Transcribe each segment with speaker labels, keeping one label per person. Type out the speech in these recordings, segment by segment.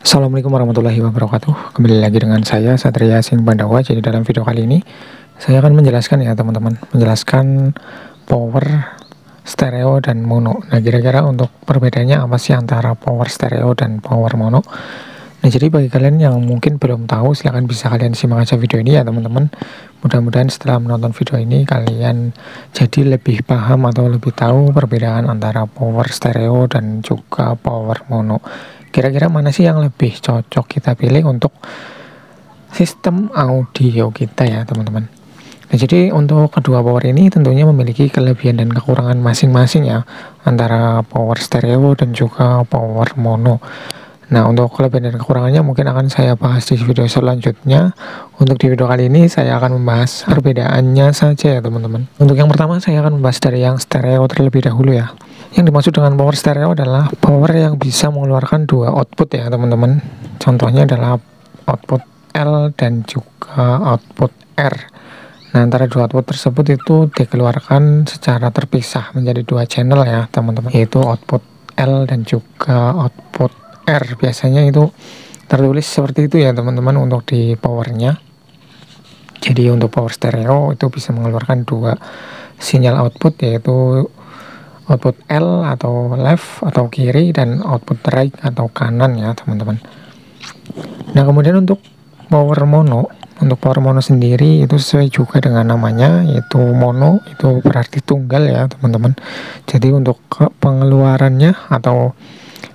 Speaker 1: Assalamualaikum warahmatullahi wabarakatuh. Kembali lagi dengan saya Satria Sing Pandawa. Jadi dalam video kali ini saya akan menjelaskan ya teman-teman, menjelaskan power stereo dan mono. Nah, kira-kira untuk perbedaannya apa sih antara power stereo dan power mono? Nah, jadi bagi kalian yang mungkin belum tahu, silahkan bisa kalian simak aja video ini ya teman-teman. Mudah-mudahan setelah menonton video ini kalian jadi lebih paham atau lebih tahu perbedaan antara power stereo dan juga power mono. Kira-kira mana sih yang lebih cocok kita pilih untuk sistem audio kita ya teman-teman. Nah, jadi untuk kedua power ini tentunya memiliki kelebihan dan kekurangan masing-masing ya, antara power stereo dan juga power mono. Nah, untuk kelebihan dan kekurangannya mungkin akan saya bahas di video selanjutnya. Untuk di video kali ini saya akan membahas perbedaannya saja ya teman-teman. Untuk yang pertama saya akan membahas dari yang stereo terlebih dahulu ya. Yang dimaksud dengan power stereo adalah power yang bisa mengeluarkan dua output ya teman-teman. Contohnya adalah output L dan juga output R. Nah, antara dua output tersebut itu dikeluarkan secara terpisah menjadi dua channel ya teman-teman, yaitu output L dan juga output R. Biasanya itu tertulis seperti itu ya teman-teman untuk di powernya. Jadi untuk power stereo itu bisa mengeluarkan dua sinyal output, yaitu output L atau left atau kiri dan output right atau kanan ya teman-teman. Nah, kemudian untuk power mono sendiri itu sesuai juga dengan namanya, yaitu mono itu berarti tunggal ya teman-teman. Jadi untuk pengeluarannya atau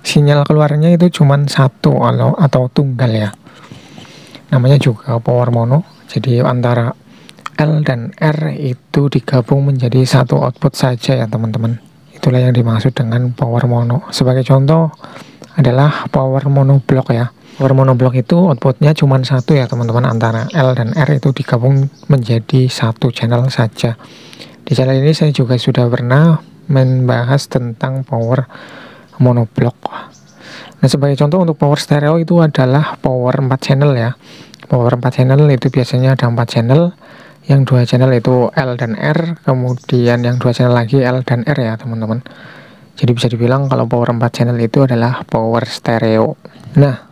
Speaker 1: sinyal keluarnya itu cuma satu atau tunggal ya. Namanya juga power mono. Jadi antara L dan R itu digabung menjadi satu output saja ya teman-teman. Itulah yang dimaksud dengan power mono. Sebagai contoh adalah power mono block ya. Power mono block itu outputnya cuma satu ya teman-teman, antara L dan R itu digabung menjadi satu channel saja. Di channel ini saya juga sudah pernah membahas tentang power mono block. Nah, sebagai contoh untuk power stereo itu adalah power 4 channel ya. Power 4 channel itu biasanya ada 4 channel. Yang dua channel itu L dan R, kemudian yang dua channel lagi L dan R ya teman-teman. Jadi bisa dibilang kalau power 4 channel itu adalah power stereo. Nah,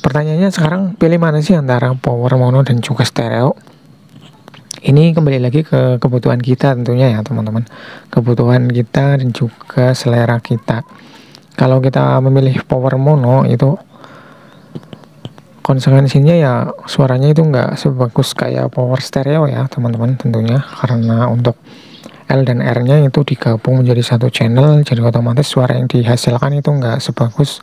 Speaker 1: pertanyaannya sekarang pilih mana sih antara power mono dan juga stereo? Ini kembali lagi ke kebutuhan kita tentunya ya teman-teman. Kebutuhan kita dan juga selera kita. Kalau kita memilih power mono itu konsekuensinya ya suaranya itu nggak sebagus kayak power stereo ya teman-teman tentunya, karena untuk L dan R nya itu digabung menjadi satu channel, jadi otomatis suara yang dihasilkan itu nggak sebagus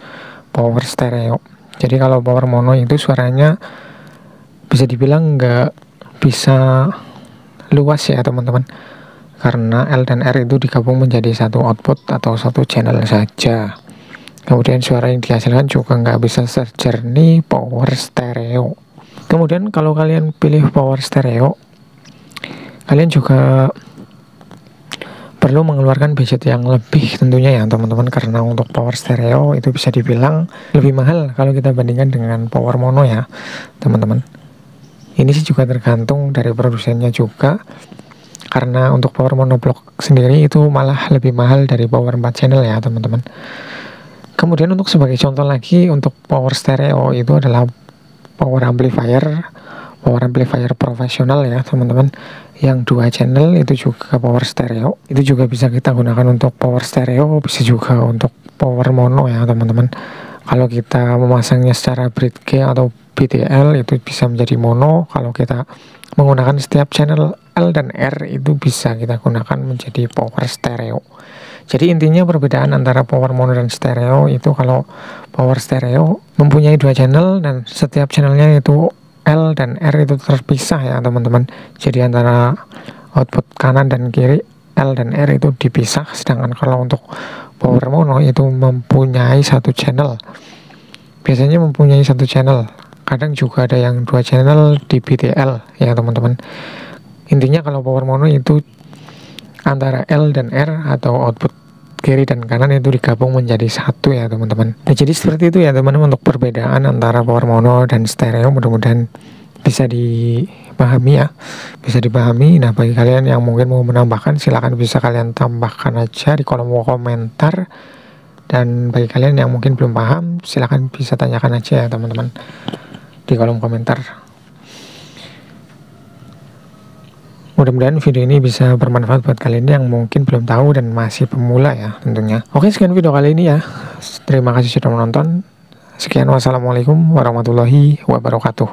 Speaker 1: power stereo. Jadi kalau power mono itu suaranya bisa dibilang nggak bisa luas ya teman-teman, karena L dan R itu digabung menjadi satu output atau satu channel saja. Kemudian suara yang dihasilkan juga nggak bisa sejernih power stereo. Kemudian kalau kalian pilih power stereo, kalian juga perlu mengeluarkan budget yang lebih tentunya ya teman-teman, karena untuk power stereo itu bisa dibilang lebih mahal kalau kita bandingkan dengan power mono ya teman-teman. Ini sih juga tergantung dari produsennya juga, karena untuk power mono block sendiri itu malah lebih mahal dari power 4 channel ya teman-teman. Kemudian untuk sebagai contoh lagi, untuk power stereo itu adalah power amplifier profesional ya teman-teman. Yang dua channel itu juga power stereo. Itu juga bisa kita gunakan untuk power stereo, bisa juga untuk power mono ya teman-teman. Kalau kita memasangnya secara bridge atau BTL itu bisa menjadi mono. Kalau kita menggunakan setiap channel L dan R itu bisa kita gunakan menjadi power stereo. Jadi intinya perbedaan antara power mono dan stereo itu, kalau power stereo mempunyai dua channel dan setiap channelnya itu L dan R itu terpisah ya teman-teman. Jadi antara output kanan dan kiri L dan R itu dipisah, sedangkan kalau untuk power mono itu mempunyai satu channel. Biasanya mempunyai satu channel. Kadang juga ada yang dua channel di BTL ya teman-teman. Intinya kalau power mono itu antara L dan R atau output kiri dan kanan itu digabung menjadi satu ya teman-teman. Nah, jadi seperti itu ya teman-teman untuk perbedaan antara power mono dan stereo. Mudah-mudahan bisa dipahami ya, bisa dipahami. Nah, bagi kalian yang mungkin mau menambahkan, silahkan bisa kalian tambahkan aja di kolom komentar. Dan bagi kalian yang mungkin belum paham, silahkan bisa tanyakan aja ya teman-teman di kolom komentar. Mudah-mudahan video ini bisa bermanfaat buat kalian yang mungkin belum tahu dan masih pemula ya tentunya. Oke, sekian video kali ini ya. Terima kasih sudah menonton. Sekian, wassalamualaikum warahmatullahi wabarakatuh.